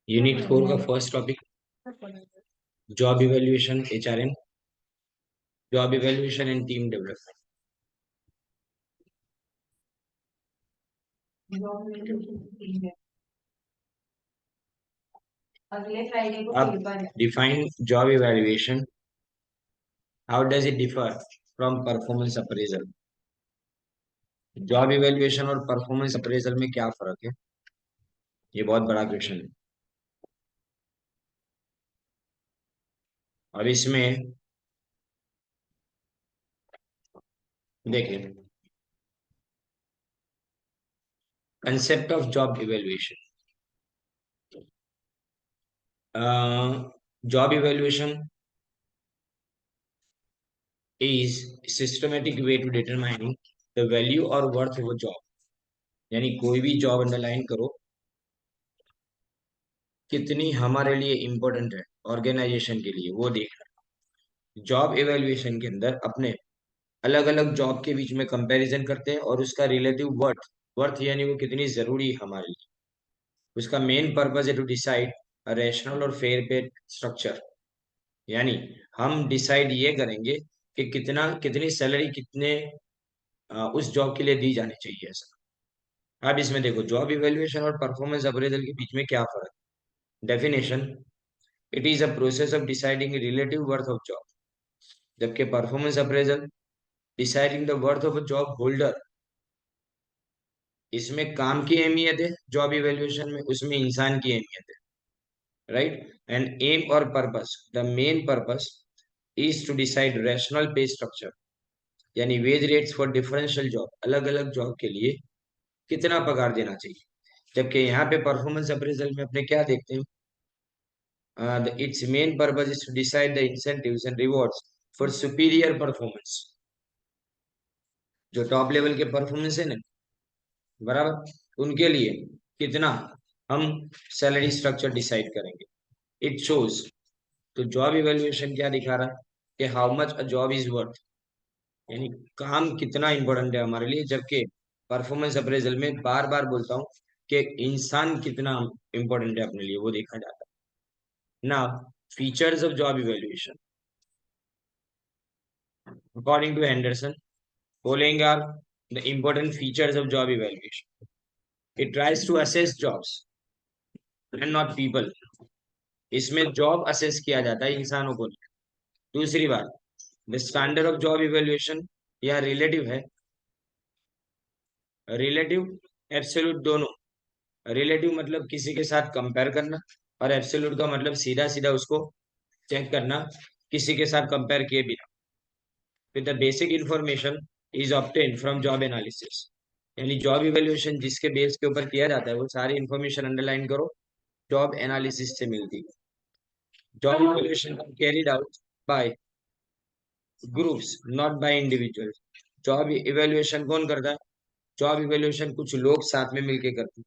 Unit 4 का first topic job evaluation HRM, job evaluation and team development. अब define job evaluation, how does it differ from performance appraisal. Job evaluation और performance appraisal में क्या फर्क है, ये बहुत बड़ा क्वेश्चन है। अब इसमें देखिए, concept of job evaluation. Job evaluation is systematic way to determining the value or worth of a job। यानी कोई भी जॉब अंडरलाइन करो, कितनी हमारे लिए इम्पोर्टेंट है ऑर्गेनाइजेशन के लिए, वो देखना। जॉब एवेल्युएशन के अंदर अपने अलग अलग जॉब के बीच में कंपैरिजन करते हैं और उसका रिलेटिव वर्थ, वर्थ यानी वो कितनी जरूरी है हमारे लिए। उसका मेन पर्पज है टू डिसाइड अ रैशनल और फेयर पे स्ट्रक्चर। यानी हम डिसाइड ये करेंगे कि कितना, कितनी सैलरी कितने उस जॉब के लिए दी जानी चाहिए ऐसा। अब इसमें देखो, जॉब इवैल्यूएशन और परफॉर्मेंस अप्रेजल के बीच में क्या फर्क। Definition, it is a process of deciding relative worth of job, जबकि performance appraisal deciding the worth of a job holder. इसमें काम की अहमियत है, जॉब इवैल्यूएशन में उसमें इंसान की अहमियत है, राइट। एंड एम और purpose, the main purpose is to decide rational pay structure, यानी wage rates for differential job, अलग अलग जॉब के लिए कितना पगार देना चाहिए। जबकि यहाँ पे परफॉर्मेंस अप्रेजल में अपने क्या देखते हैं, its main purpose is to decide the incentives and rewards for superior performance। जो टॉप लेवल के परफॉर्मेंस है ना, बराबर, उनके लिए कितना हम सैलरी स्ट्रक्चर डिसाइड करेंगे। इट शोज, तो जॉब इवैल्यूएशन क्या दिखा रहा है कि how much a job is worth, यानी काम कितना इंपॉर्टेंट है हमारे लिए। जबकि परफॉर्मेंस अप्रेजल में बार बार बोलता हूँ कि इंसान कितना इंपॉर्टेंट है अपने लिए, वो देखा जाता है ना। Features of job evaluation, according to Henderson, following are the important features of job evaluation. It tries to assess jobs and not people। इसमें जॉब असेस किया जाता है, इंसानों को नहीं। दूसरी बात, the standard of job evaluation, या रिलेटिव है। रिलेटिव, एब्सोल्यूट दोनों। रिलेटिव मतलब किसी के साथ कंपेयर करना, और एब्सोल्यूट का मतलब सीधा सीधा उसको चेक करना किसी के साथ कंपेयर किए बिना। फिर the basic information is obtain from job analysis, यानी जॉब इवैल्यूएशन जिसके बेस के ऊपर किया जाता है वो सारी इंफॉर्मेशन अंडरलाइन करो, जॉब एनालिसिस से मिलती है। Job evaluation carried out by groups not bye individuals. Job evaluation कौन करता है, जॉब इवैल्यूएशन कुछ लोग साथ में मिलके करते हैं।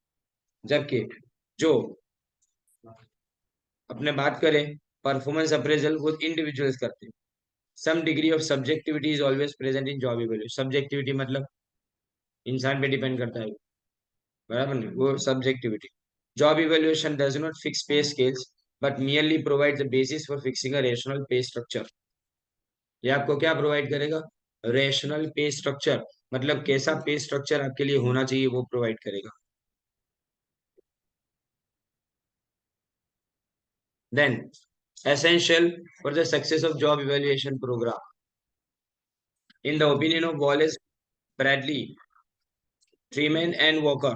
जबकि जो अपने बात करें परफॉर्मेंस अप्रेजल, वो इंडिविजुअल्स करते हैं। Some degree of subjectivity is always present in job evaluation. Subjectivity मतलब इंसान पे डिपेंड करता है, बराबर नहीं, वो subjectivity. Job evaluation does not fix pay scales but merely provide the basis for fixing a rational pay structure. ये आपको क्या प्रोवाइड करेगा, रेशनल पे स्ट्रक्चर, मतलब कैसा पे स्ट्रक्चर आपके लिए होना चाहिए वो प्रोवाइड करेगा। Then essential for the success of job evaluation programme, in the opinion of Wallace, Bradley, Treeman and Walker,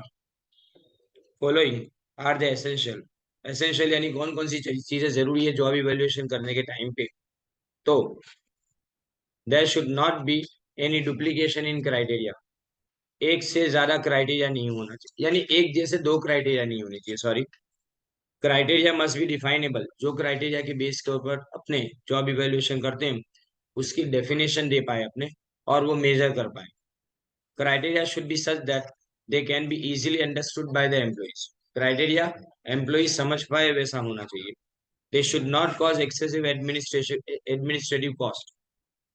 following are the essential. Essential यानी कौन कौन सी चीजें जरूरी है जॉब इवैल्यूएशन करने के टाइम पे। तो there should not be any duplication in criteria, एक से ज्यादा क्राइटेरिया नहीं होना चाहिए, यानी एक जैसे दो क्राइटेरिया नहीं होने चाहिए, sorry. Criteria must be definable, जो क्राइटेरिया के बेस के ऊपर अपने जॉब इवैल्यूएशन करते हैं उसकी डेफिनेशन दे पाए अपने, और वो मेजर कर पाए। Criteria should be such that they can be easily understood by the employees. Criteria employee समझ पाए वैसा होना चाहिए। They should not cause excessive administrative cost,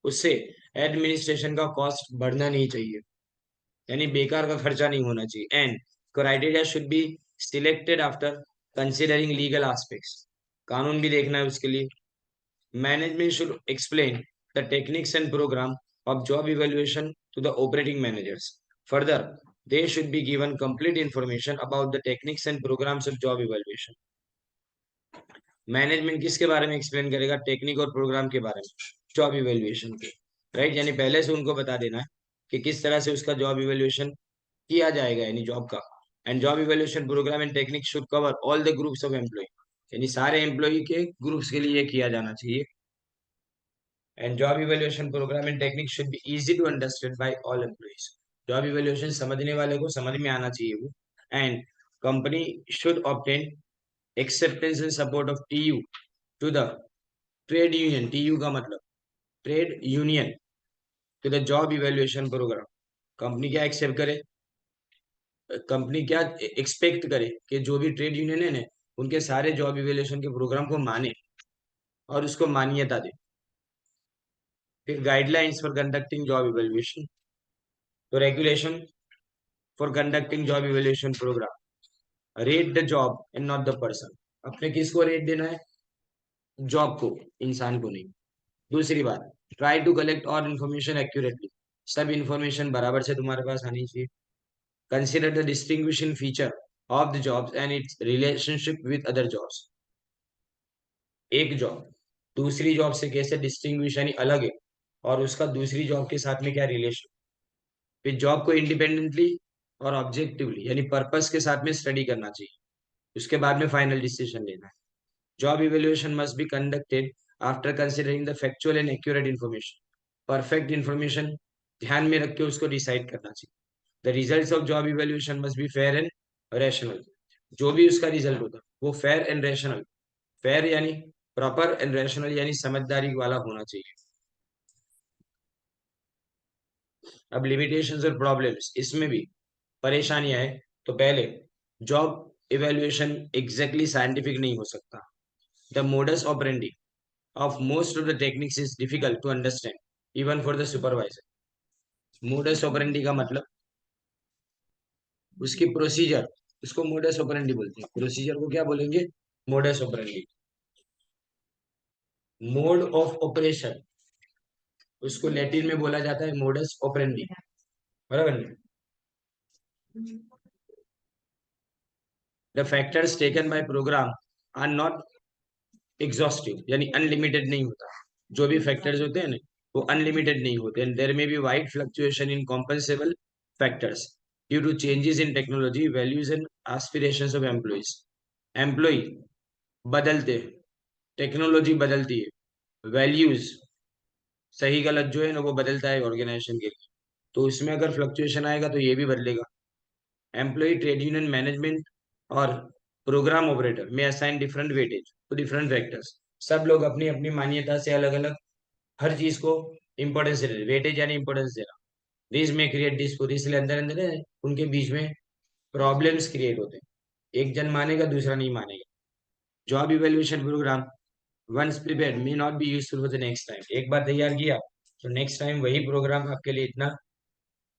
उससे एडमिनिस्ट्रेशन का कॉस्ट बढ़ना नहीं चाहिए, यानी बेकार का खर्चा नहीं होना चाहिए। And criteria should be selected after considering legal aspects, कानून भी देखना है उसके लिए. Management should explain the techniques and program of job evaluation to the operating managers. Further, they should be given complete information about the techniques and programs of job evaluation. Management किसके बारे में explain करेगा? Technique और programme के बारे में, job evaluation के. Right, यानी पहले से उनको बता देना है कि किस तरह से उसका जॉब इवेल्युएशन किया जाएगा, यानी जॉब का. And job evaluation program and technique should cover all the groups of employee, यानी सारे एम्प्लॉय के ग्रुप्स के लिए किया जाना चाहिए. And job evaluation program and technique should be easy to understand by all employees. Job evaluation समझने वाले को समझ में आना चाहिए वो. And company should obtain acceptance and support of TU to the trade union. TU का मतलब trade union to the job evaluation program. Company क्या एक्सेप्ट करे, कंपनी क्या एक्सपेक्ट करे कि जो भी ट्रेड यूनियन है ना, उनके सारे जॉब इवेल्युएशन के प्रोग्राम को माने और उसको मान्यता दे. फिर guidelines for conducting job evaluation. तो regulation for conducting job evaluation programme. Rate the job and not the person. अपने किसको रेट देना है? जॉब को, इंसान को नहीं. दूसरी बात, try to collect all information accurately. सब इंफॉर्मेशन बराबर से तुम्हारे पास आनी चाहिए. Consider the distinguishing feature of the jobs and its relationship with other jobs. एक जॉब दूसरी जॉब से कैसे डिस्टिंग्विश यानी अलग है, और उसका दूसरी जॉब के साथ में क्या रिलेशन. फिर जॉब को इंडिपेंडेंटली और ऑब्जेक्टिवली यानी पर्पस के साथ में स्टडी करना चाहिए. उसके बाद में फाइनल डिसीजन लेना है. Job evaluation must be conducted after considering the factual and accurate information. Perfect information ध्यान में रख के उसको डिसाइड करना चाहिए. The results of job evaluation must be fair and rational. जो भी उसका रिजल्ट होता है वो फेयर एंड रैशनल. फेयर यानी प्रॉपर एंड रैशनल यानी समझदारी वाला होना चाहिए. अब लिमिटेशंस और प्रॉब्लम्स, इसमें भी परेशानियां है. तो पहले, जॉब इवेल्युएशन एग्जैक्टली साइंटिफिक नहीं हो सकता. The modus operandi of most of the techniques is difficult to understand even for the supervisor. modus operandi का मतलब उसकी प्रोसीजर, उसको modus operandi बोलते हैं. प्रोसीजर को क्या बोलेंगे? modus operandi. Mode of operation उसको लैटिन में बोला जाता है modus operandi. बराबर. the factors taken by program are not exhaustive, यानी अनलिमिटेड नहीं होता. जो भी फैक्टर्स होते हैं ना, वो अनलिमिटेड नहीं होते. And there may be wide fluctuation in compensable factors due to changes in technology, values and aspirations of employees. Employ बदलते, टेक्नोलॉजी बदलती है, वैल्यूज सही गलत जो है ना वो बदलता है ऑर्गेनाइजेशन के लिए. तो उसमें अगर फ्लक्चुएशन आएगा तो ये भी बदलेगा. एम्प्लॉय, ट्रेड यूनियन, मैनेजमेंट और प्रोग्राम ऑपरेटर में assign different weightage to different factors. सब लोग अपनी अपनी मान्यता से अलग अलग हर चीज को इंपॉर्टेंस दे रहे. वेटेज यानी इंपॉर्टेंस देना. दिस में क्रिएट डिस्प्यूट, इसलिए अंदर अंदर है, उनके बीच में प्रॉब्लम्स क्रिएट होते हैं. एक जन मानेगा, दूसरा नहीं मानेगा. Job evaluation program once prepared may not be useful for the next time. एक बार तैयार किया तो नेक्स्ट टाइम वही प्रोग्राम आपके लिए इतना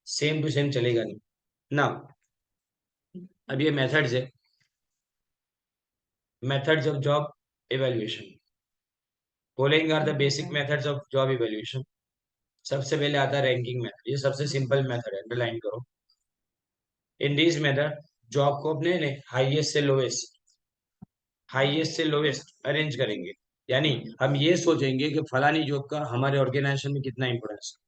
सेम टू सेम चलेगा नहीं ना. अब ये मेथड्स है, methods of job evaluation. Following are the basic methods of job evaluation. सबसे पहले आता है रैंकिंग मेथड. ये सबसे सिंपल मेथड है, अंडरलाइन करो. इन दिस मेथड जॉब को अपने हाईएस्ट से लोवेस्ट अरेंज करेंगे. यानी हम ये सोचेंगे कि फलानी जॉब का हमारे ऑर्गेनाइजेशन में कितना इंपोर्टेंस है.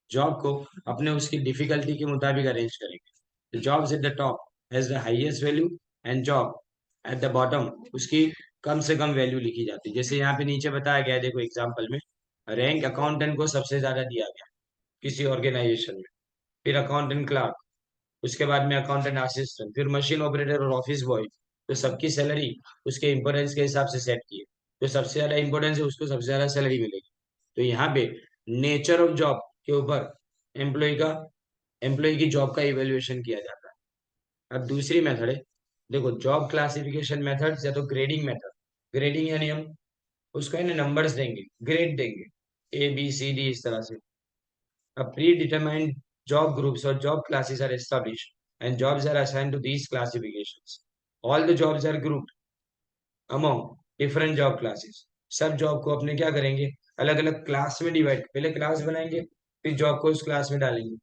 जॉब को अपने उसकी डिफिकल्टी के मुताबिक अरेंज करेंगे. Jobs at the top has the highest value and job at the bottom उसकी कम से कम वैल्यू लिखी जाती है. जैसे यहाँ पे नीचे बताया गया है, देखो एग्जाम्पल में रैंक अकाउंटेंट को सबसे ज्यादा दिया गया किसी ऑर्गेनाइजेशन में. फिर अकाउंटेंट क्लार्क, उसके बाद में अकाउंटेंट असिस्टेंट, फिर मशीन ऑपरेटर और ऑफिस बॉय. तो सबकी सैलरी उसके इंपोर्टेंस के हिसाब से सेट की है. जो सबसे ज्यादा इंपोर्टेंस है उसको सबसे ज्यादा सैलरी मिलेगी. तो यहाँ पे नेचर ऑफ जॉब के ऊपर एम्प्लॉय की जॉब का इवेल्युएशन किया जाता है. अब दूसरी मेथड है, देखो जॉब क्लासिफिकेशन मेथड या तो ग्रेडिंग मेथड. ग्रेडिंग यानी हम उसको है ना नंबर्स देंगे, ग्रेड देंगे, ABCD इस तरह से. अब pre determined job groups or job classes are established and jobs are assigned to these classifications. All the jobs are grouped among different job classes. सब जॉब को अपने क्या करेंगे, अलग अलग क्लास में डिवाइड, पहले क्लास बनाएंगे फिर जॉब को उस क्लास में डालेंगे।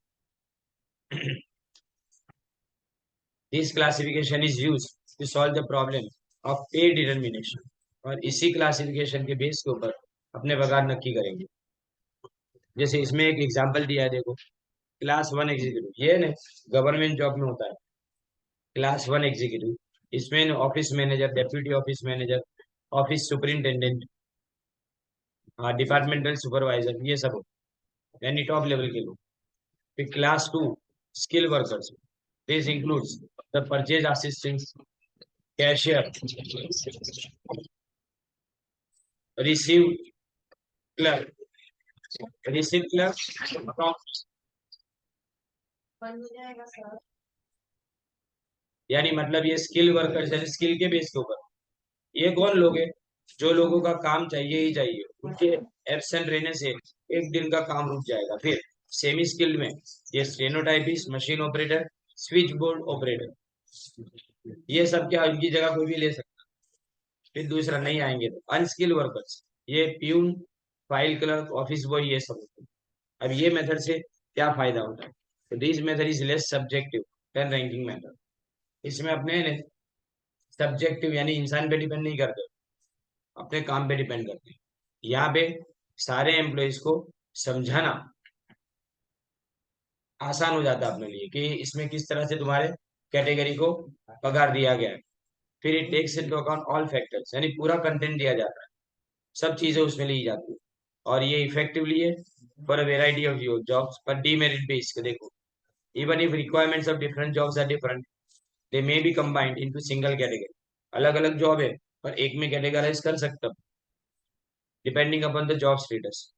This classification is use to solve the problem of pay determination, और इसी क्लासिफिकेशन के बेस के ऊपर अपने पगार नक्की करेंगे। जैसे इसमें एक एग्जांपल दिया है, देखो क्लास वन एग्जीक्यूटिव, ये ना गवर्नमेंट जॉब में होता है। क्लास वन एग्जीक्यूटिव, इसमें office manager, deputy office manager, office superintendent, departmental supervisor, ये सब यानी टॉप लेवल के लोग। फिर class two skill workers, this includes the purchase assistant, cashier, receive clerk, receive clerk, यानी मतलब ये स्किल वर्कर्स है, स्किल के बेस के ऊपर। ये कौन लोग हैं, जो लोगों का काम चाहिए ही चाहिए, उनके एब्सेंट रहने से एक दिन का काम रुक जाएगा। फिर सेमी स्किल्ड में ये stenotypist, machine operator, switch board operator, ये सब क्या उनकी जगह कोई भी ले सकता है। फिर दूसरा नहीं आएंगे तो अनस्किल्ड वर्कर्स, ये peon, file clerk, office boy, ये सब होते हैं। अब ये मेथड से क्या फायदा होता है, तो this method is less subjective than ranking method. इसमें अपने सब्जेक्टिव यानी इंसान पे डिपेंड नहीं करते, अपने काम पे डिपेंड करते हैं। यहाँ पे सारे एम्प्लॉयज को समझाना आसान हो जाता है अपने लिए कि इसमें किस तरह से तुम्हारे कैटेगरी को पगार दिया गया है। फिर it takes into account all factors, यानी पूरा कंटेंट दिया जाता है, सब चीजें उसमें ली जाती है, और ये इफेक्टिवली है for a variety of jobs पर डीमेरिट बेस के। देखो even if requirements of different jobs are different, they may be combined into single category. अलग अलग जॉब है पर एक में कैटेगराइज कर सकते हो depending upon the job status.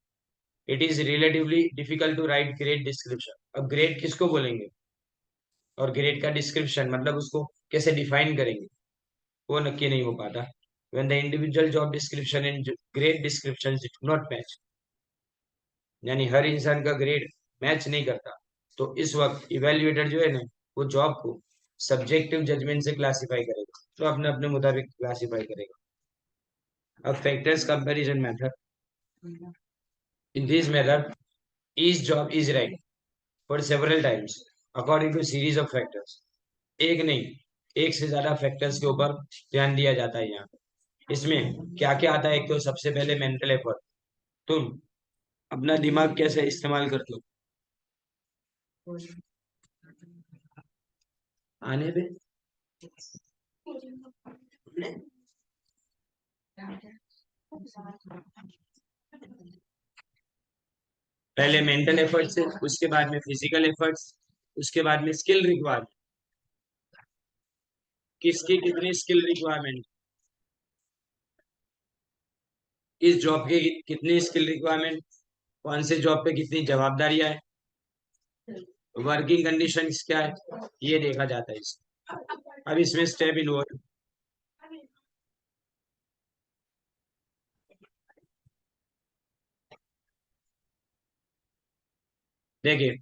It is relatively difficult to write grade description. अब ग्रेड किसको बोलेंगे और ग्रेड का डिस्क्रिप्शन मतलब उसको कैसे डिफाइन करेंगे, वो नक्की नहीं हो पाता। when the individual job description and grade descriptions do not match, यानी हर इंसान का ग्रेड मैच नहीं करता, तो इस वक्त इवेल्युएटर जो है ना, वो जॉब को सब्जेक्टिव जजमेंट से क्लासिफाई करेगा, तो अपने अपने मुताबिक क्लासिफाई करेगा। अब factors comparison method, in this method each job is ranked for several times according to series of factors। एक नहीं, एक से ज्यादा फैक्टर्स के ऊपर ध्यान दिया जाता है यहाँ। इसमें क्या क्या आता है, एक तो सबसे पहले मेंटल एफर्ट, तुम अपना दिमाग कैसे इस्तेमाल करते हो आने पे। पहले मेंटल एफर्ट से, उसके बाद में फिजिकल एफर्ट्स, उसके बाद में स्किल रिक्वायरमेंट, किसकी कितनी स्किल रिक्वायरमेंट, इस जॉब की कितनी स्किल रिक्वायरमेंट, कौन से जॉब पे कितनी जवाबदारियां है, वर्किंग कंडीशंस क्या है, ये देखा जाता है इसमें। अब इसमें स्टेप इन्वॉल्व, देखिए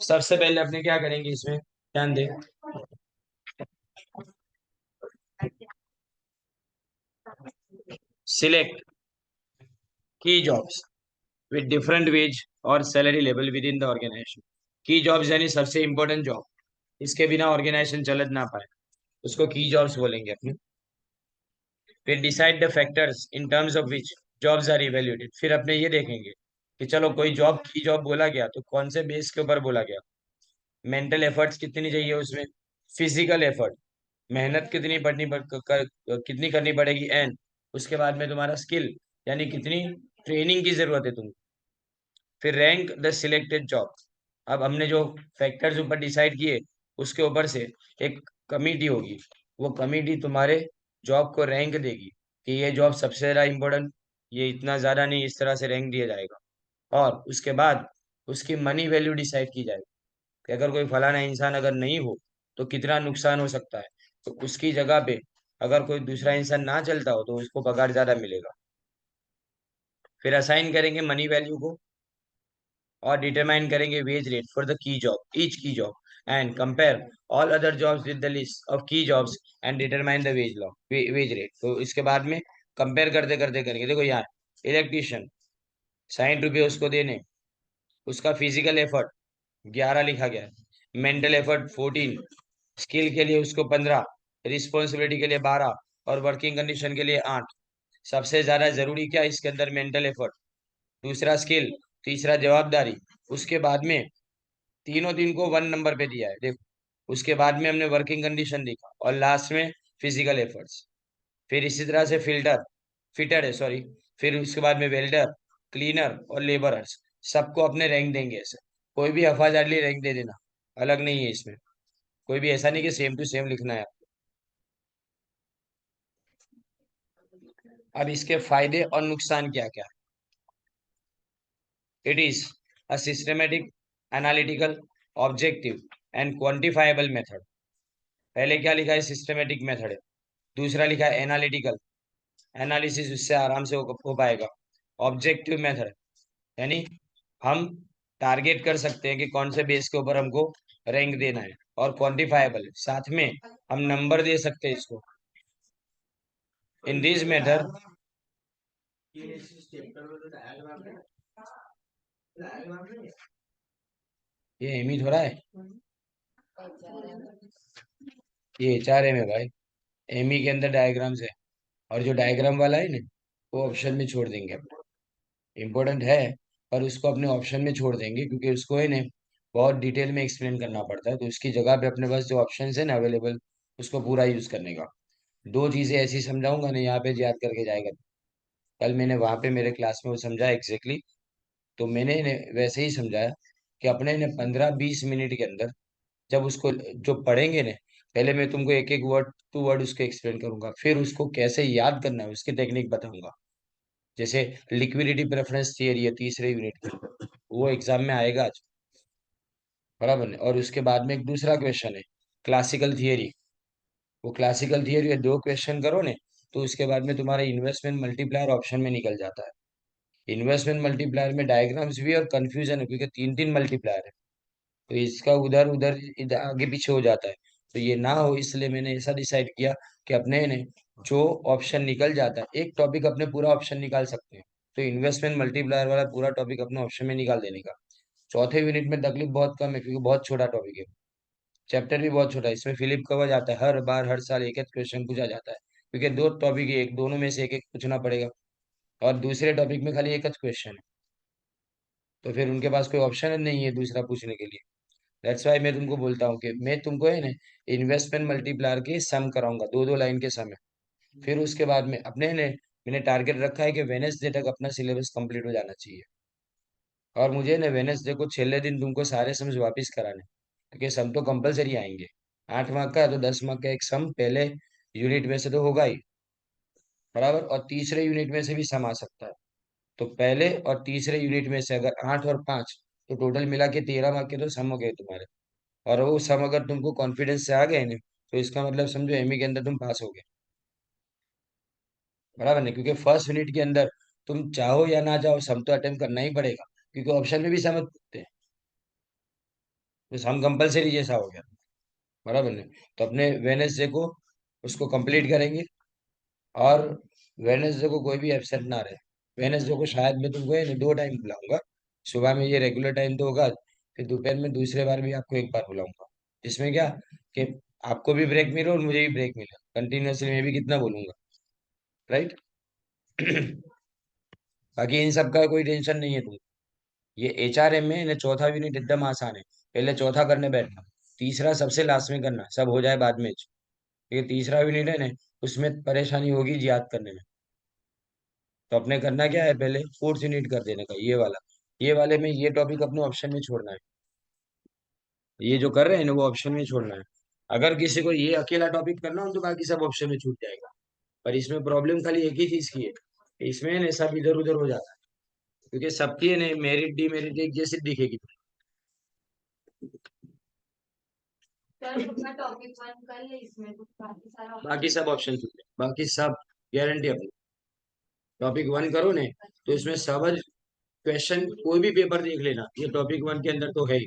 सबसे पहले अपने क्या करेंगे इसमें, ध्यान दें। Select key jobs with different wage और salary level within the organization. Key jobs यानी सबसे इंपॉर्टेंट जॉब, इसके बिना ऑर्गेनाइजेशन चल ना पाए, उसको की जॉब्स बोलेंगे अपने। फिर decide the factors in terms of which jobs are evaluated, फिर अपने ये देखेंगे कि चलो कोई जॉब की जॉब बोला गया तो कौन से बेस के ऊपर बोला गया। मेंटल एफर्ट्स कितनी चाहिए उसमें, फिजिकल एफर्ट, मेहनत कितनी कितनी करनी पड़ेगी, एंड उसके बाद में तुम्हारा स्किल यानी कितनी ट्रेनिंग की जरूरत है तुमको। फिर रैंक द सिलेक्टेड जॉब, अब हमने जो फैक्टर्स ऊपर डिसाइड किए उसके ऊपर से एक कमिटी होगी, वो कमिटी तुम्हारे जॉब को रैंक देगी कि ये जॉब सबसे ज्यादा इम्पोर्टेंट, ये इतना ज्यादा नहीं, इस तरह से रैंक दिया जाएगा। और उसके बाद उसकी मनी वैल्यू डिसाइड की जाएगी कि अगर कोई फलाना इंसान अगर नहीं हो तो कितना नुकसान हो सकता है, तो उसकी जगह पे अगर कोई दूसरा इंसान ना चलता हो तो उसको पगार ज्यादा मिलेगा। फिर असाइन करेंगे मनी वैल्यू को और डिटरमाइन करेंगे veg rate for the key job, each की job, and compare all other jobs with the list of key jobs and determine the wage rate. तो इसके बाद में कंपेयर करते करते करेंगे। देखो यार, इलेक्ट्रीशियन 60 रुपये उसको देने, उसका फिजिकल एफर्ट 11 लिखा गया है, मेंटल एफर्ट 14, स्किल के लिए उसको 15, रिस्पॉन्सिबिलिटी के लिए 12 और वर्किंग कंडीशन के लिए 8। सबसे ज्यादा जरूरी क्या है इसके अंदर? मेंटल एफर्ट, दूसरा स्किल, तीसरा जवाबदारी, उसके बाद में तीनों तीन को 1 नंबर पे दिया है देखो। उसके बाद में हमने वर्किंग कंडीशन देखा और लास्ट में फिजिकल एफर्ट्स। फिर इसी तरह से फिटर है सॉरी, फिर उसके बाद में वेल्डर, क्लीनर और लेबरर्स, सबको अपने रैंक देंगे ऐसे। कोई भी हफाजारली रैंक दे देना, अलग नहीं है इसमें। कोई भी ऐसा नहीं कि सेम टू सेम लिखना है। अब इसके फायदे और नुकसान क्या क्या है? It is a systematic, analytical, objective and quantifiable method. पहले क्या लिखा है? सिस्टमेटिक मेथड है। दूसरा लिखा है एनालिटिकल, एनालिसिस उससे आराम से हो पाएगा। ऑब्जेक्टिव मेथड यानी हम टारगेट कर सकते हैं कि कौन से बेस के ऊपर हमको रैंक देना है। और क्वांटिफाइबल, साथ में हम नंबर दे सकते हैं इसको। इन दिस मेथड, ये एम ही थोड़ा है, ये HRM है भाई। एम ही के अंदर डायग्राम्स है, और जो डायग्राम वाला है ना, वो ऑप्शन में छोड़ देंगे। इम्पोर्टेंट है, पर उसको अपने ऑप्शन में छोड़ देंगे, क्योंकि उसको है ना बहुत डिटेल में एक्सप्लेन करना पड़ता है। तो उसकी जगह पे अपने पास जो ऑप्शन है ना अवेलेबल, उसको पूरा यूज करने का। दो चीजें ऐसी समझाऊंगा ना, यहाँ पे याद करके जाएगा। कल मैंने वहां पे मेरे क्लास में वो समझा एग्जैक्टली, तो मैंने इन्हें वैसे ही समझाया कि अपने ने 15-20 मिनट के अंदर जब उसको जो पढ़ेंगे ने, पहले मैं तुमको एक एक वर्ड टू वर्ड उसको एक्सप्लेन करूंगा, फिर उसको कैसे याद करना है उसकी टेक्निक बताऊंगा। जैसे लिक्विडिटी प्रेफरेंस थियरी है तीसरे यूनिट की, वो एग्जाम में आएगा आज, बराबर ने। और उसके बाद में एक दूसरा क्वेश्चन है क्लासिकल थियरी। वो क्लासिकल थियरी है, 2 क्वेश्चन करो ने, तो उसके बाद में तुम्हारा इन्वेस्टमेंट मल्टीप्लायर ऑप्शन में निकल जाता है। इन्वेस्टमेंट मल्टीप्लायर में डायग्राम्स भी और कंफ्यूजन है, क्योंकि तीन तीन मल्टीप्लायर है, तो इसका उधर उधर इधर आगे पीछे हो जाता है। तो ये ना हो, इसलिए मैंने ऐसा डिसाइड किया कि अपने ने जो ऑप्शन निकल जाता है, एक टॉपिक अपने पूरा ऑप्शन निकाल सकते हैं, तो इन्वेस्टमेंट मल्टीप्लायर वाला पूरा टॉपिक अपने ऑप्शन में निकाल देने का। चौथे यूनिट में तकलीफ बहुत कम है, क्योंकि बहुत छोटा टॉपिक है, चैप्टर भी बहुत छोटा है। इसमें फिलिप कवर जाता है, हर बार हर साल एक एक क्वेश्चन पूछा जाता है, क्योंकि 2 टॉपिक है, एक दोनों में से एक एक पूछना पड़ेगा। और दूसरे टॉपिक में खाली एक क्वेश्चन है, तो फिर उनके पास कोई ऑप्शन नहीं है दूसरा पूछने के लिए। दैट्स वाई मैं तुमको बोलता हूँ कि मैं तुमको है ना इन्वेस्टमेंट मल्टीप्लायर के सम कराऊंगा, 2-2 लाइन के सम है। फिर उसके बाद में अपने ने मैंने टारगेट रखा है कि वेनेसडे तक अपना सिलेबस कंप्लीट हो जाना चाहिए। और मुझे ना वेनेसडे को छेले दिन तुमको सारे सम्स वापस कराने, क्योंकि सम तो कंपलसरी आएंगे। 8 मार्क का है, तो 10 मार्क का एक सम पहले यूनिट में से तो होगा ही, बराबर। और तीसरे यूनिट में से भी सम आ सकता है। तो पहले और तीसरे यूनिट में से अगर 8 और 5, तो टोटल मिला के 13 मार्क के तो सम हो गए तुम्हारे। और वो सम अगर तुमको कॉन्फिडेंस से आ गए ना, तो इसका मतलब समझो एमई के अंदर तुम पास हो गए, बराबर नहीं। क्योंकि फर्स्ट यूनिट के अंदर तुम चाहो या ना चाहो सम तो अटेम्प्ट करना ही पड़ेगा, क्योंकि ऑप्शन में भी समझ सकते हैं, तो सम कंपलसरी जैसा हो गया, बराबर नहीं। तो अपने वेनेसडे को उसको कंप्लीट करेंगे। और वेनेसडे को कोई भी एब्सेंट ना रहे। वेनेसडे को शायद मैं तुमको ये 2 टाइम बुलाऊंगा। सुबह में ये रेगुलर टाइम तो होगा, फिर दोपहर में दूसरे बार भी आपको एक बार बुलाऊंगा। इसमें क्या कि आपको भी ब्रेक मिले और मुझे भी ब्रेक मिले, कंटिन्यूअसली मैं भी कितना बोलूंगा, राइट। बाकी इन सब का कोई टेंशन नहीं है तुम। ये HRM में इन्हें चौथा यूनिट एकदम आसान है, पहले चौथा करने बैठना, तीसरा सबसे लास्ट में करना, सब हो जाए बाद में। ये तीसरा यूनिट है ना, उसमें परेशानी होगी याद करने में। तो अपने करना क्या है, पहले फोर्थ यूनिट कर देने का, ये वाला। ये वाले में ये टॉपिक अपने ऑप्शन में छोड़ना है, ये जो कर रहे हैं ना वो ऑप्शन में छोड़ना है। अगर किसी को ये अकेला टॉपिक करना हो तो बाकी सब ऑप्शन में छूट जाएगा। पर इसमें प्रॉब्लम खाली एक ही चीज की है, इसमें ना सब इधर उधर हो जाता है, क्योंकि सबकी है ना मेरिट डीमेरिट एक जैसी दिखेगी। बाकी सब ऑप्शन छूट जाए, बाकी सब गारंटी अपनी। टॉपिक 1 करो ने, तो इसमें सब क्वेश्चन कोई भी पेपर देख लेना, ये टॉपिक 1 के अंदर तो है ही।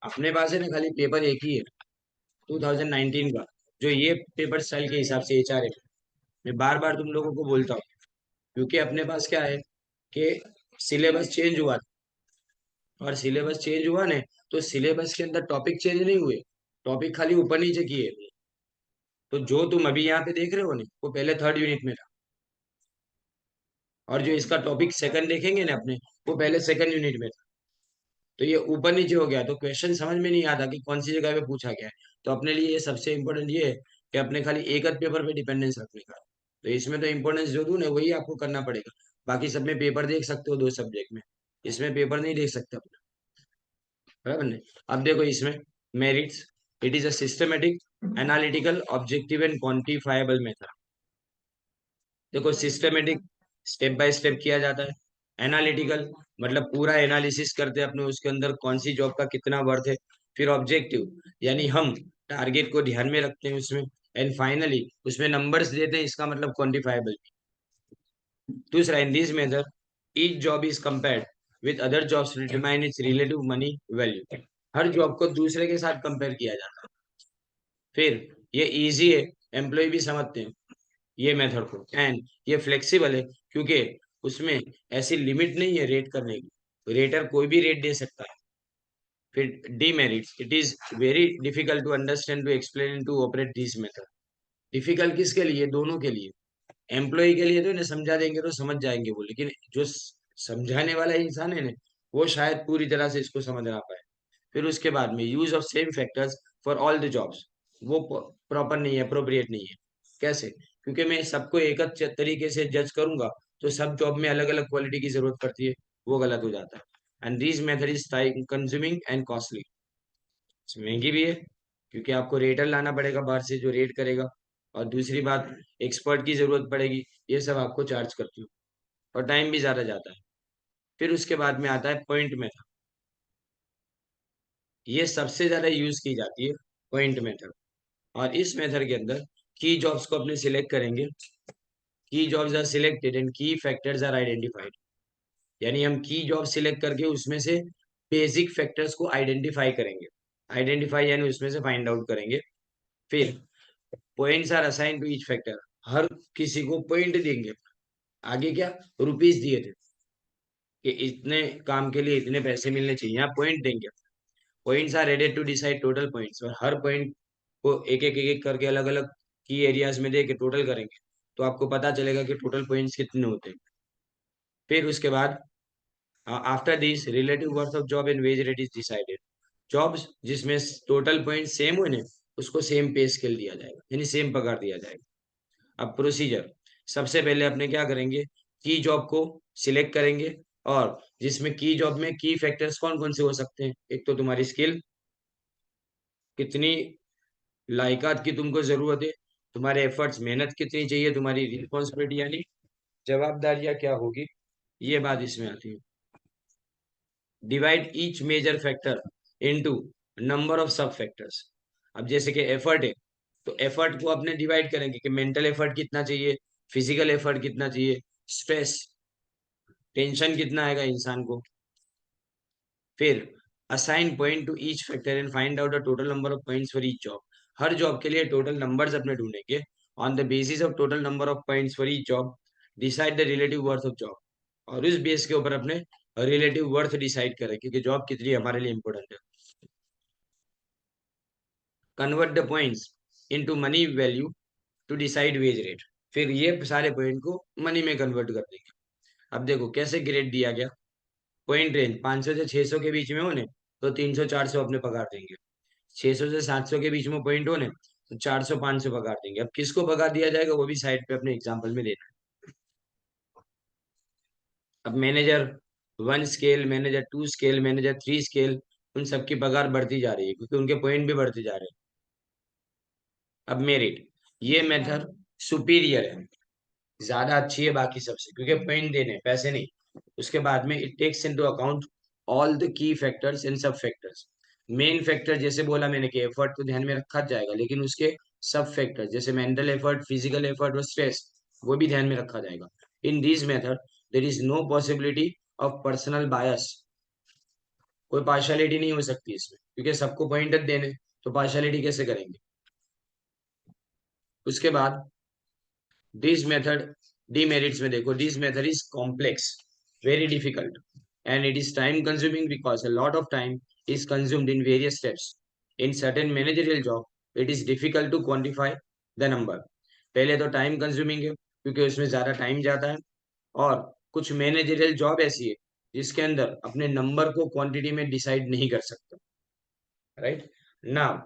अपने पास है ना खाली पेपर एक ही है 2019 का, जो ये पेपर स्टाइल के हिसाब से एचआर है। मैं बार बार तुम लोगों को बोलता हूँ, क्योंकि अपने पास क्या है कि सिलेबस चेंज हुआ, और सिलेबस चेंज हुआ ने तो सिलेबस के अंदर टॉपिक चेंज नहीं हुए, टॉपिक खाली ऊपर नीचे किए। तो जो तुम अभी यहाँ पे देख रहे हो ना वो पहले थर्ड यूनिट में था, और जो इसका टॉपिक सेकंड देखेंगे ना अपने, वो पहले सेकंड यूनिट में था। तो ये ऊपर नीचे हो गया तो क्वेश्चन समझ में नहीं आता कि कौन सी जगह पे पूछा गया है। तो अपने लिए ये सबसे इम्पोर्टेंट ये है कि अपने खाली एक आध पेपर पे डिपेंडेंस रखने का। तो इसमें तो इम्पोर्टेंस जो दूं ना वही आपको करना पड़ेगा। बाकी सब में पेपर देख सकते हो दो सब्जेक्ट में, इसमें पेपर नहीं देख सकते अपने, बराबर नहीं। अब देखो इसमें merits, it is a systematic, analytical, objective and quantifiable method. देखो सिस्टमेटिक, स्टेप बाय स्टेप किया जाता है। एनालिटिकल मतलब पूरा एनालिसिस करते हैं अपने उसके अंदर कौन सी जॉब का कितना वर्थ है। फिर ऑब्जेक्टिव यानी हम टारगेट को ध्यान में रखते हैं उसमें। एंड फाइनली उसमें नंबर्स देते हैं, इसका मतलब क्वांटिफाइबल। दूसरा, in this method each job is compared with other jobs to determine its relative money value. हर जॉब को दूसरे के साथ कंपेयर किया जाता है। फिर ये इजी है, एम्प्लॉय भी समझते हैं ये मेथड को। एंड ये फ्लेक्सिबल है, क्योंकि उसमें ऐसी लिमिट नहीं है रेट करने की, रेटर कोई भी रेट दे सकता है। फिर demerits, it is very difficult to understand to explain to operate this method. Difficult किसके लिए? दोनों के लिए। एम्प्लॉय के लिए तो इन्हें समझा देंगे तो समझ जाएंगे वो, लेकिन जो समझाने वाला इंसान है ना, वो शायद पूरी तरह से इसको समझ ना पाए। फिर उसके बाद में use of same factors for all the jobs, वो प्रॉपर नहीं है, अप्रोप्रिएट नहीं है। कैसे? क्योंकि मैं सबको एक तरीके से जज करूंगा तो सब जॉब में अलग अलग क्वालिटी की जरूरत पड़ती है, वो गलत हो जाता है। And this method is time consuming and costly, महंगी भी है क्योंकि आपको रेटर लाना पड़ेगा बाहर से जो रेट करेगा, और दूसरी बात एक्सपर्ट की जरूरत पड़ेगी, ये सब आपको चार्ज करती हो, और टाइम भी ज्यादा जाता है। फिर उसके बाद में आता है पॉइंट मेथड। ये सबसे ज्यादा यूज की जाती है पॉइंट मेथड। और इस मेथड के अंदर की जॉब्स को अपने सिलेक्ट करेंगे, key jobs are selected and key factors are identified. यानी हम की जॉब सिलेक्ट करके उसमें से बेसिक फैक्टर्स को आइडेंटिफाई करेंगे। आइडेंटिफाई यानी उसमें से फाइंड आउट करेंगे। फिर points are assign to each factor, हर किसी को पॉइंट देंगे। आगे क्या, रुपीस दिए थे कि इतने काम के लिए इतने पैसे मिलने चाहिए, यहाँ पॉइंट देंगे। Points are added to decide total points, और हर पॉइंट को एक एक करके अलग अलग की एरियाज में दे के टोटल करेंगे, तो आपको पता चलेगा कि टोटल पॉइंट्स कितने होते हैं। फिर उसके बाद after this relative worth of job and wage rate is decided. Jobs जिसमें टोटल पॉइंट सेम हुए ना, उसको सेम पे स्केल दिया जाएगा, यानी सेम पगार दिया जाएगा। अब प्रोसीजर, सबसे पहले अपने क्या करेंगे, की जॉब को सिलेक्ट करेंगे, और जिसमें की जॉब में की फैक्टर्स कौन कौन से हो सकते हैं, एक तो तुम्हारी स्किल, कितनी लायकात की तुमको जरूरत है, तुम्हारे एफर्ट्स, मेहनत कितनी चाहिए, तुम्हारी रिस्पॉन्सिबिलिटी यानी जवाबदारियां क्या होगी, ये बात इसमें आती है। Divide each major factor into number of sub factors. अब जैसे कि एफर्ट है, तो एफर्ट को अपने डिवाइड करेंगे कि मेंटल एफर्ट कितना चाहिए, फिजिकल एफर्ट कितना चाहिए, स्ट्रेस, टेंशन कितना आएगा इंसान को। फिर assign point two each factor and find out the total number of points for each job. Her job के लिए टोटल नंबर्स अपने ढूंढेंगे। On the basis of total number of points for each job decide the relative worth of job. और उस base के ऊपर अपने relative worth decide करें, क्योंकि जॉब कितनी हमारे लिए इंपॉर्टेंट है। Convert the points into money value to decide wage rate. फिर ये सारे पॉइंट को मनी में कन्वर्ट कर देंगे। अब देखो कैसे ग्रेड दिया गया। पॉइंट रेंज 500 से 600 के बीच में होने तो 300 400 अपने पगार देंगे। 600 से 700 के बीच में पॉइंट होने तो 400 500 पगार देंगे। अब किसको पगार दिया जाएगा वो भी साइड पे अपने एग्जाम्पल में देना है। अब manager 1 scale, manager 2 scale, manager 3 scale, उन सबकी पगार बढ़ती जा रही है क्योंकि उनके पॉइंट भी बढ़ते जा रहे हैं। अब मेरिट, ये मेथड सुपीरियर है, ज्यादा अच्छी है बाकी सबसे, क्योंकि पॉइंट देने पैसे नहीं। उसके बाद में it takes into account all the key factors and sub factors. Main factor जैसे बोला मैंने कि एफर्ट तो ध्यान में रखा जाएगा, लेकिन उसके सब फैक्टर जैसे मेंटल एफर्ट, फिजिकल एफर्ट और स्ट्रेस, वो भी ध्यान में रखा जाएगा। In this method there is no possibility of personal bias. कोई पार्शियलिटी नहीं हो सकती इसमें, क्योंकि सबको पॉइंट देने, तो पार्शियलिटी कैसे करेंगे। उसके बाद दिस मेथड, डीमेरिट्स में देखो, this method is complex, very difficult, and it is time consuming because a lot of time is consumed in various steps. In certain managerial job, it is difficult to quantify the number. पहले तो time consuming है क्योंकि उसमें ज्यादा time जाता है, और कुछ मैनेजरियल जॉब ऐसी है जिसके अंदर अपने नंबर को क्वांटिटी में डिसाइड नहीं कर सकते। Right now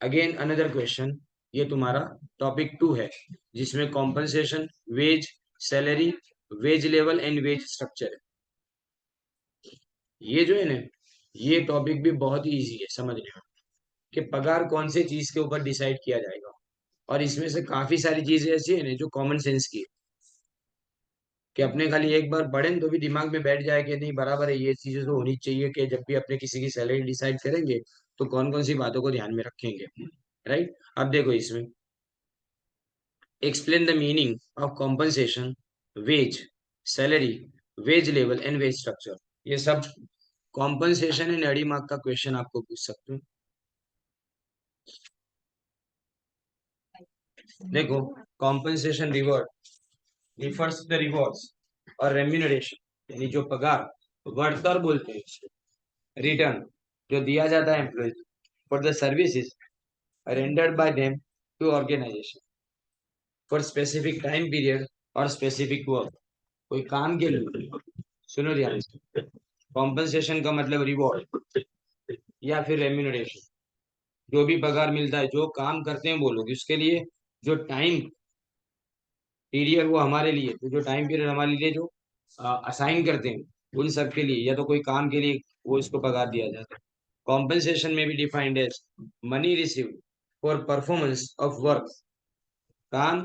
again another question, ये तुम्हारा टॉपिक 2 है, जिसमें compensation, wage, salary, wage level and wage structure है। ये जो है ना, ये टॉपिक भी बहुत ही इजी है समझने में, कि पगार कौन से चीज के ऊपर डिसाइड किया जाएगा। और इसमें से काफी सारी चीजें ऐसी है ना जो कॉमन सेंस की है, कि अपने खाली एक बार पढ़ें तो भी दिमाग में बैठ जाए कि नहीं बराबर है, ये चीजें तो होनी चाहिए, कि जब भी अपने किसी की सैलरी डिसाइड करेंगे तो कौन कौन सी बातों को ध्यान में रखेंगे। राइट, अब देखो इसमें, explain the meaning of compensation, wage, salary, wage level and wage structure. ये सब कॉम्पनसेशन एंड एडी मार्क का क्वेश्चन आपको पूछ सकते हैं। देखो, compensation reward refers the rewards और रेम्यूनरेशन, यानी जो पगार, वर्तर बोलते हैं इसको, रिटर्न जो दिया जाता है employee for the services rendered by them to organization for specific time period और स्पेसिफिक वर्क। कोई काम के लिए, सुनो ध्यान से, कॉम्पनसेशन का मतलब रिवॉर्ड या फिर रेम्यूनरेशन, जो भी पगार मिलता है, जो काम करते हैं वो लोग, उसके लिए जो टाइम पीरियड वो हमारे लिए, तो जो टाइम पीरियड हमारे लिए जो असाइन करते हैं उन सब के लिए, या तो कोई काम के लिए वो इसको पगार दिया जाता है। कॉम्पनसेशन में भी defined as money receive for performance of work, काम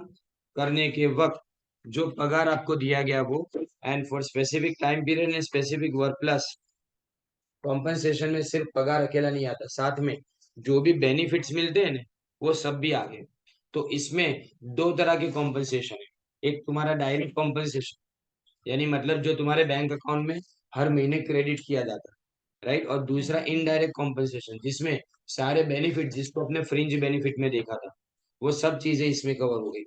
करने के वक्त जो पगार आपको दिया गया वो, and for specific time period and specific work. Plus compensation में सिर्फ पगार अकेला नहीं आता, साथ में जो भी बेनिफिट्स मिलते हैं ना, वो सब भी आ गए। तो इसमें दो तरह के कॉम्पनसेशन है, एक तुम्हारा डायरेक्ट कॉम्पनसेशन, यानी मतलब जो तुम्हारे बैंक अकाउंट में हर महीने क्रेडिट किया जाता है, राइट, और दूसरा इनडायरेक्ट कॉम्पनसेशन, जिसमें सारे बेनिफिट जिसको अपने फ्रिंज बेनिफिट में देखा था, वो सब चीजें इसमें कवर हो गई।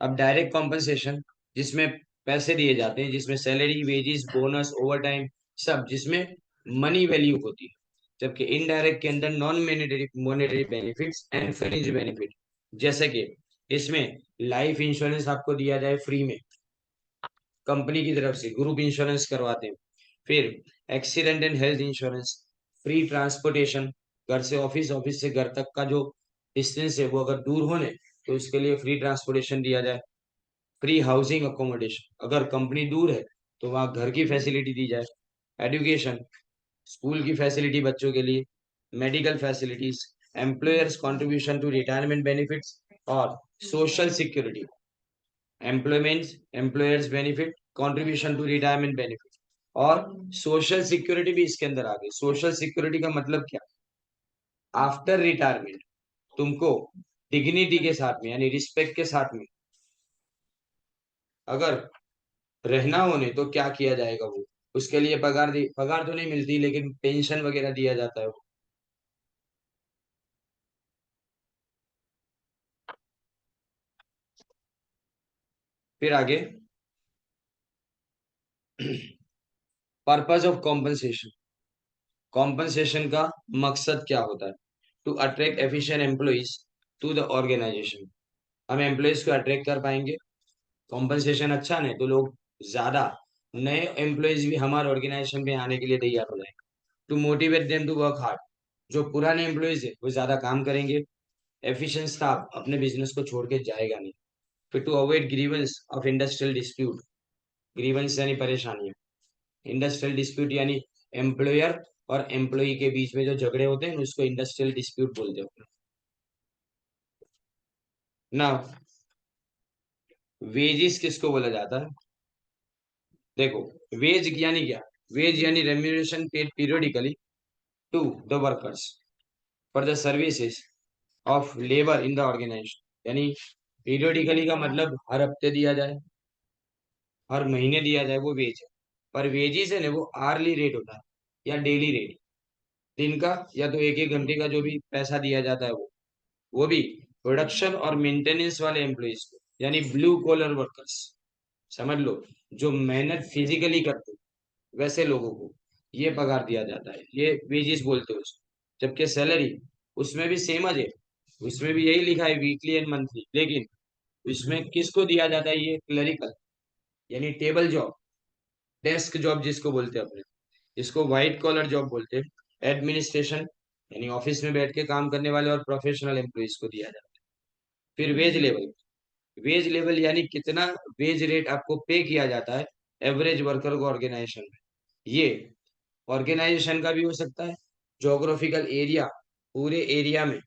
अब डायरेक्ट कॉम्पनसेशन, जिसमें पैसे दिए जाते हैं, जिसमें salary, wages, bonus, over time, सब जिसमें मनी वैल्यू होती है, जबकि इनडायरेक्ट के अंदर non monetary monetary benefits and fringe benefit, जैसे कि इसमें लाइफ इंश्योरेंस आपको दिया जाए फ्री में, कंपनी की तरफ से ग्रुप इंश्योरेंस करवाते हैं। फिर accident and health insurance, free transportation, घर से ऑफिस, ऑफिस से घर तक का जो डिस्टेंस है वो अगर दूर होने तो उसके लिए फ्री ट्रांसपोर्टेशन दिया जाए। फ्री हाउसिंग अकोमोडेशन, अगर कंपनी दूर है तो वहाँ घर की फैसिलिटी दी जाए। एजुकेशन, स्कूल की फैसिलिटी बच्चों के लिए। Medical facilities, employers contribution to retirement benefits, और social security, employment, employers benefit, contribution to retirement benefit, और सोशल सिक्योरिटी भी इसके अंदर आ गई। सोशल सिक्योरिटी का मतलब क्या, आफ्टर रिटायरमेंट तुमको डिग्निटी के साथ में, यानी रिस्पेक्ट के साथ में अगर रहना होने तो क्या किया जाएगा वो, उसके लिए पगार तो नहीं मिलती, लेकिन पेंशन वगैरह दिया जाता है वो। फिर आगे, पर्पज ऑफ कॉम्पनसेशन, कॉम्पनसेशन का मकसद क्या होता है, to attract efficient employees to the organization, हम एम्प्लॉइज को अट्रैक्ट कर पाएंगे, कॉम्पनसेशन अच्छा नहीं तो लोग ज्यादा नए एम्प्लॉइज भी हमारे ऑर्गेनाइजेशन में आने के लिए तैयार हो जाएंगे। To motivate them to work hard, जो पुराने एम्प्लॉइज है वो ज्यादा काम करेंगे, एफिशिएंट स्टाफ अपने बिजनेस को छोड़ के जाएगा नहीं। फिर to avoid grievance of industrial dispute, grievance यानी परेशानियां, इंडस्ट्रियल डिस्प्यूट यानी एम्प्लॉयर और एम्प्लॉई के बीच में जो झगड़े होते हैं उसको इंडस्ट्रियल डिस्प्यूट बोलते हैं। ना, वेजिस किसको बोला जाता है, देखो, वेज यानी क्या, वेज यानी remuneration paid periodically to the workers for the services of labour in the organization, यानी पीरियडिकली का मतलब हर हफ्ते दिया जाए, हर महीने दिया जाए, वो वेज है। पर वेजिस है ना वो आर्ली रेट होता है या डेली रेट, दिन का या तो एक एक घंटे का जो भी पैसा दिया जाता है वो भी प्रोडक्शन और मेंटेनेंस वाले एम्प्लॉइज को, यानी ब्लू कॉलर वर्कर्स, समझ लो जो मेहनत फिजिकली करते वैसे लोगों को ये पगार दिया जाता है, ये वेजिस बोलते हैं उसको। जबकि सैलरी उसमें भी सेम है, उसमें भी यही लिखा है वीकली एंड मंथली, लेकिन इसमें किसको दिया जाता है, ये क्लरिकल यानी टेबल जॉब, डेस्क जॉब जिसको बोलते हैं अपने, इसको व्हाइट कॉलर जॉब बोलते हैं, एडमिनिस्ट्रेशन यानी ऑफिस में बैठ के काम करने वाले और प्रोफेशनल एम्प्लॉइज को दिया जाता है। फिर वेज लेवल, वेज लेवल यानी कितना वेज रेट आपको पे किया जाता है एवरेज वर्कर को ऑर्गेनाइजेशन में, ये ऑर्गेनाइजेशन का भी हो सकता है, जोग्राफिकल एरिया, पूरे एरिया में,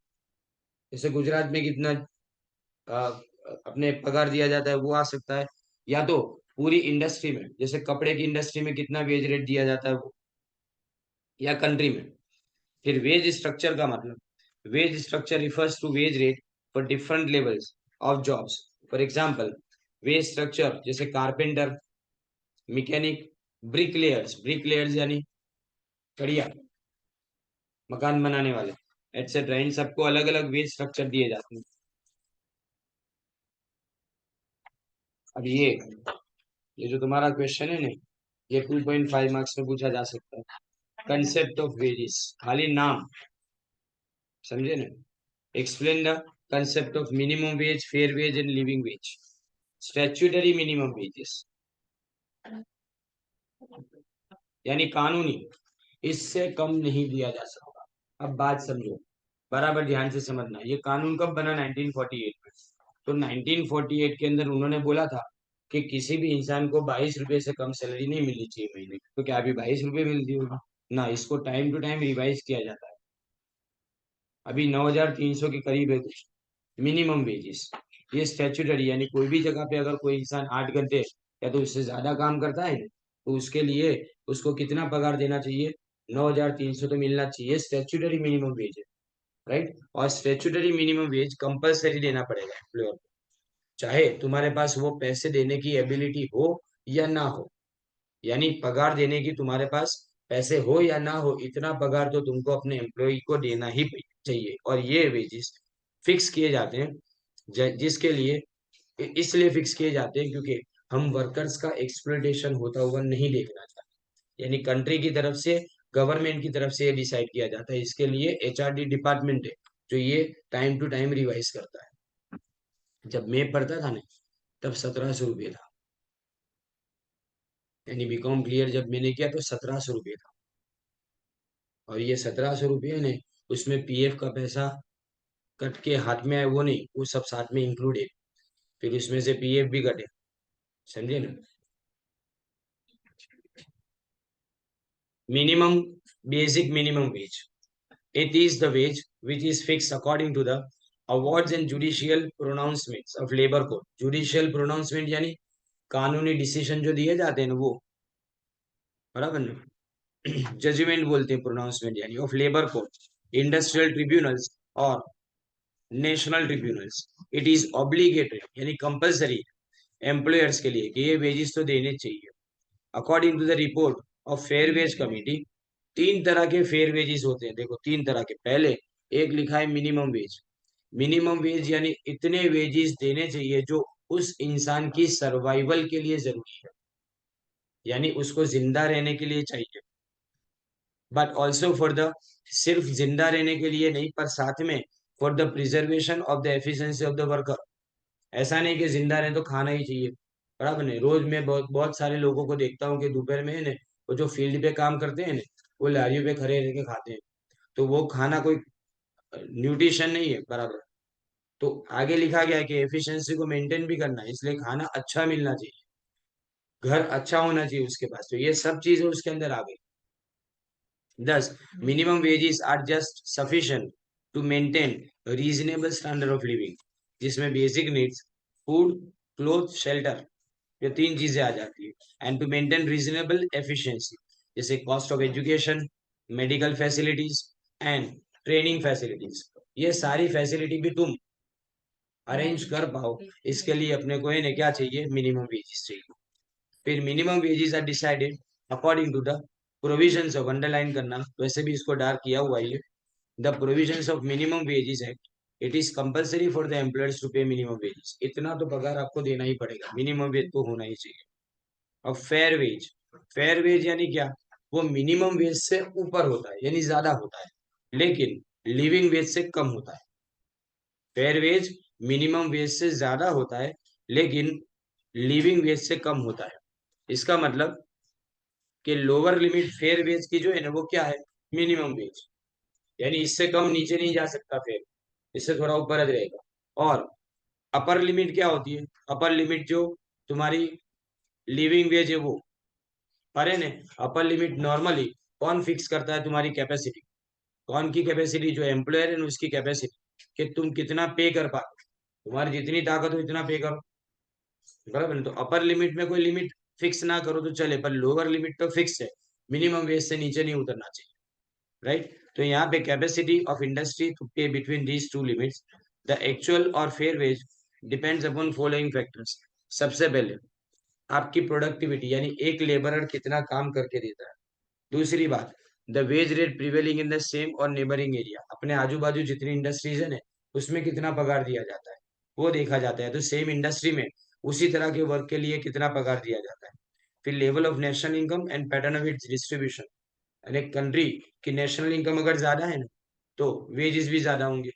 जैसे गुजरात में कितना आ, अपने पगार दिया जाता है वो आ सकता है, या तो पूरी इंडस्ट्री में, जैसे कपड़े की इंडस्ट्री में कितना वेज रेट दिया जाता है वो, या कंट्री में। फिर वेज स्ट्रक्चर का मतलब, wage structure refers to wage rate for different levels of jobs. For example wage structure जैसे कारपेंटर, मैकेनिक, ब्रिकलेयर्स यानी कड़िया, मकान बनाने वाले, एटसेट्रा, इन सबको अलग अलग वेज स्ट्रक्चर दिए जाते हैं। अब ये जो तुम्हारा क्वेश्चन है ना, ये 2.5 मार्क्स में पूछा जा सकता है। कंसेप्ट ऑफ वेजेस, खाली नाम, समझे ना। Explain the concept of minimum wage, fair wage and living wage. Statutory minimum wages यानी कानूनी, इससे कम नहीं दिया जा सकता। अब बात समझो, बराबर ध्यान से समझना, ये कानून कब बना, 1948 में। तो 1948 के अंदर उन्होंने बोला था कि किसी भी इंसान को 22 रुपए से कम सैलरी नहीं मिलनी चाहिए महीने की। तो क्या अभी 22 रुपए मिलती होगी ना, इसको टाइम टू टाइम रिवाइज किया जाता है। अभी 9,300 के करीब है कुछ मिनिमम वेजेस। ये स्टैट्यूटरी यानी कोई भी जगह पे अगर कोई इंसान 8 घंटे या तो उससे ज्यादा काम करता है तो उसके लिए उसको कितना पगार देना चाहिए, 9,300 तो मिलना चाहिए, स्टैट्यूटरी मिनिमम वेज है, राइट। और स्टैट्यूटरी मिनिमम वेज कंपलसरी देना पड़ेगा एम्प्लॉयर को, चाहे तुम्हारे पास वो पैसे देने की एबिलिटी हो या ना हो, यानी पगार देने की तुम्हारे पास पैसे हो या ना हो, इतना पगार तो तुमको अपने एम्प्लॉय को देना ही चाहिए। और ये वेजेस फिक्स किए जाते हैं, जिसके लिए इसलिए फिक्स किए जाते हैं क्योंकि हम वर्कर्स का एक्सप्लॉयटेशन होता हुआ नहीं देखना चाहते, यानी कंट्री की तरफ से, गवर्नमेंट की तरफ से ये डिसाइड किया जाता है। इसके लिए एचआरडी डिपार्टमेंट है जो ये टाइम टू टाइम रिवाइज करता है। जब मैं पढ़ता था ना तब 1,700 रुपये था, यानी बीकॉम क्लियर जब मैंने किया तो 1,700 रुपये था। और ये 1,700 रुपये ने, उसमें पीएफ का पैसा कट के हाथ में आए वो नहीं, वो सब साथ में इंक्लूड है, फिर उसमें से पीएफ भी कटे, समझे ना। Minimum, basic minimum wage, it is the wage which is fixed according to the awards and judicial pronouncements of labor court। judicial pronouncement यानी कानूनी डिसीजन जो दिए जाते हैं ना वो, बराबर ना, जजमेंट बोलते हैं प्रोनाउंसमेंट यानी, of labour court, industrial tribunals और national tribunals. It is obligatory यानी कंपलसरी एम्प्लॉयर्स के लिए कि ये वेजेस तो देने चाहिए। According to the report of fair wage committee, 3 तरह के फेयर वेजेस होते हैं, देखो 3 तरह के। पहले एक लिखा है मिनिमम वेज, मिनिमम वेज यानी इतने वेजेस देने चाहिए जो उस इंसान की सर्वाइवल के लिए जरूरी है, यानी उसको जिंदा रहने के लिए चाहिए। बट ऑल्सो फॉर द, सिर्फ जिंदा रहने के लिए नहीं, पर साथ में for the preservation of the efficiency of the worker. ऐसा नहीं कि जिंदा रहे तो खाना ही चाहिए, बराबर नहीं। रोज मैं बहुत बहुत सारे लोगों को देखता हूँ कि दोपहर में है ना, वो जो फील्ड पे काम करते हैं ना, वो लारियों पे खड़े रह के खाते हैं, तो वो खाना कोई न्यूट्रिशन नहीं है, बराबर। तो आगे लिखा गया है कि एफिशिएंसी को मेंटेन भी करना है, इसलिए खाना अच्छा मिलना चाहिए, घर अच्छा होना चाहिए उसके पास, तो ये सब चीजें उसके अंदर आ गई। 10, minimum wages are just sufficient to maintain reasonable standard of living, जिसमें basic needs, food, cloth, shelter, ये 3 चीजें आ जाती है। And to maintain reasonable efficiency, जैसे cost of education, medical facilities and training facilities, ये सारी फैसिलिटी भी तुम अरेंज कर पाओ, इसके लिए अपने को इन्हें क्या चाहिए, मिनिमम वेजेस चाहिए। फिर minimum wages are decided according to the provisions of, underline करना, वैसे भी इसको डार्क किया हुआ है, the provisions of minimum wages act, it is compulsory for the employers to pay minimum wages, इतना तो पगार आपको देना ही पड़ेगा, मिनिमम वेज तो होना ही चाहिए। अब फेयर वेज, फेयर वेज यानी क्या, वो मिनिमम वेज से ऊपर होता है यानी ज्यादा होता है, लेकिन लिविंग वेज से कम होता है। फेयर वेज मिनिमम वेज से ज्यादा होता है, लेकिन लिविंग वेज से कम होता है। इसका मतलब कि लोअर लिमिट फेयर वेज की जो है ना वो क्या है, मिनिमम वेज, यानी इससे कम नीचे नहीं जा सकता फेयर, इससे थोड़ा ऊपर रहेगा। और अपर लिमिट क्या होती है, अपर लिमिट जो तुम्हारी लिविंग वेज है वो, अरे ने अपर लिमिट नॉर्मली कौन फिक्स करता है, तुम्हारी कैपेसिटी, कौन की कैपेसिटी, जो एम्प्लॉयर है ना उसकी कैपेसिटी, कि तुम कितना पे कर पाओ, तुम्हारी जितनी ताकत हो इतना पे करो, बराबर। तो अपर लिमिट में कोई लिमिट फिक्स ना करो तो चले, पर लोअर लिमिट तो फिक्स है, मिनिमम वेज से नीचे नहीं उतरना चाहिए, राइट। तो यहाँ पे capacity of industry to pay between these two limits, the actual और fair wage depends upon following factors. सबसे पहले आपकी प्रोडक्टिविटी, यानी एक लेबरर कितना काम करके देता है। दूसरी बात, the wage rate prevailing in the same और नेबरिंग एरिया, अपने आजू बाजू जितनी इंडस्ट्रीज है ना उसमें कितना पगार दिया जाता है वो देखा जाता है, तो सेम इंडस्ट्री में उसी तरह के वर्क के लिए कितना पगार दिया जाता है। फिर level of national income and pattern of its distribution, यानी कंट्री की नेशनल इनकम अगर ज्यादा है ना तो वेजेस भी ज्यादा होंगे।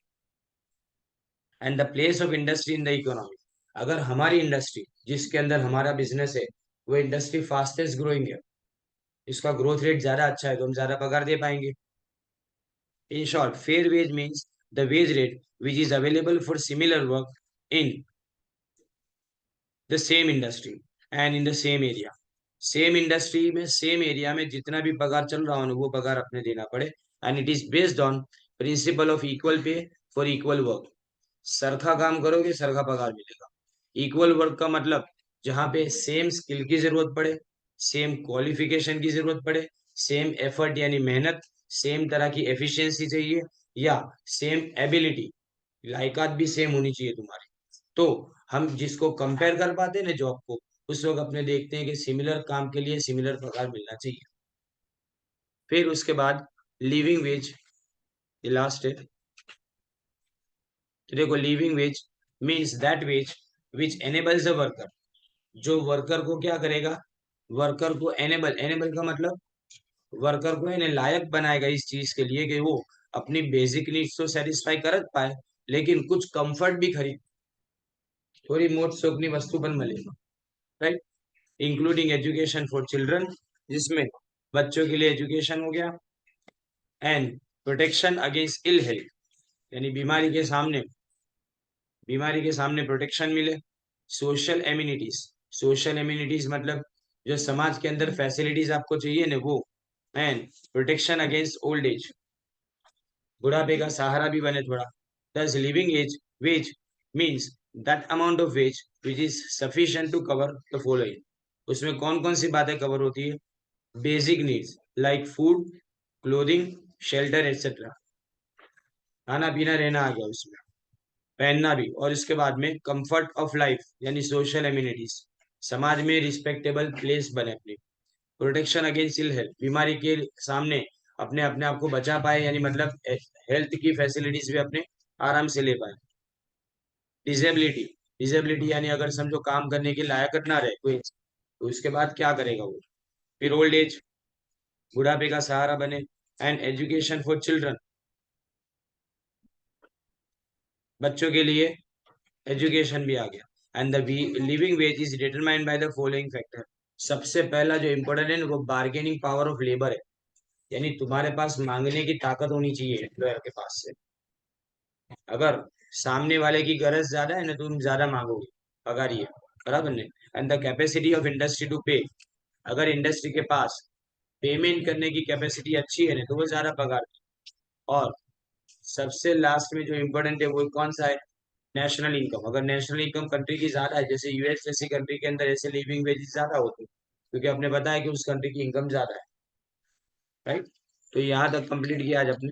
And the place of industry in the economy, अगर हमारी इंडस्ट्री जिसके अंदर हमारा बिजनेस है वो इंडस्ट्री फास्टेस्ट ग्रोइंग है, इसका ग्रोथ रेट ज्यादा अच्छा है तो हम ज्यादा पगार दे पाएंगे। In short, fair wage means the wage rate which is available for similar work in the same industry and in the same area. Same industry में सेम एरिया में जितना भी पगार चल रहा हो वो पगार अपने देना पड़े, and it is based on principle of equal pay for equal work. सरखा काम करोगे सरखा पगार मिलेगा। इक्वल वर्क का मतलब जहाँ पे सेम स्किल की जरूरत पड़े, सेम क्वालिफिकेशन की जरूरत पड़े, सेम एफर्ट यानी मेहनत, सेम तरह की एफिशिएंसी चाहिए, या सेम एबिलिटी, लायकात भी सेम होनी चाहिए तुम्हारी, तो हम जिसको कंपेयर कर पाते हैं ना जॉब को, उस वक्त अपने देखते हैं कि सिमिलर काम के लिए सिमिलर पगार मिलना चाहिए। फिर उसके बाद लिविंग वेज, ये लास्ट है। तो देखो living veg means that ways which enables the worker, जो वर्कर को क्या करेगा, वर्कर को एनेबल, एनेबल का मतलब वर्कर को इन्हें लायक बनाएगा इस चीज के लिए कि वो अपनी बेसिक नीड्स तो सेटिस्फाई कर पाए, लेकिन कुछ कंफर्ट भी खरीद, थोड़ी मोट शौकनी वस्तु पर मिलेगा, right. Including education for children, जिसमें बच्चों के लिए एजुकेशन हो गया, and protection against ill health, यानी बीमारी के सामने प्रोटेक्शन मिले। सोशल एम्यूनिटीज, सोशल एम्यूनिटीज मतलब जो समाज के अंदर फैसिलिटीज आपको चाहिए ना वो, and protection against old age, बुढ़ापे का सहारा भी बने थोड़ा। Thus living age wage means that amount of wage which is sufficient to cover the following, उसमें कौन कौन सी बातें कवर होती है, basic needs like food, clothing, shelter etcetera, खाना पीना रहना आ गया उसमें, पहनना भी, और इसके बाद में कंफर्ट ऑफ लाइफ यानी सोशल एम्यूनिटीज, समाज में रिस्पेक्टेबल प्लेस बने अपनी, प्रोटेक्शन अगेंस्ट इल हेल्थ, बीमारी के सामने अपने अपने आप को बचा पाए, यानी मतलब हेल्थ की फैसिलिटीज भी अपने आराम से ले पाए। डिजेबिलिटी, डिजेबिलिटी यानी अगर समझो काम करने की लायक ना रहे कोई, तो उसके बाद क्या करेगा वो। फिर ओल्ड एज, बुढ़ापे का सहारा बने, एंड एजुकेशन फॉर चिल्ड्रन, बच्चों के लिए एजुकेशन भी आ गया। And the living veg is determined by the following factor, सबसे पहला जो इंपॉर्टेंट है वो बार्गेनिंग पावर ऑफ लेबर है, यानी तुम्हारे पास मांगने की ताकत होनी चाहिए एम्प्लॉयर के पास से। अगर सामने वाले की गरज ज्यादा है ना तो तुम ज्यादा मांगोगे, पगार ये, बराबर नहीं। And the capacity of industry to pay, अगर इंडस्ट्री के पास पेमेंट करने की कैपेसिटी अच्छी है ना तो वो ज्यादा पगार दे। और सबसे लास्ट में जो इम्पोर्टेंट है वो कौन सा है, नेशनल इनकम, अगर नेशनल इनकम कंट्री की ज्यादा है, जैसे यूएस जैसी कंट्री के अंदर ऐसे लिविंग वेजेस ज्यादा होते हैं, क्योंकि आपने बताया कि उस कंट्री की इनकम ज्यादा है, राइट। तो यहाँ तक कंप्लीट किया आज अपने।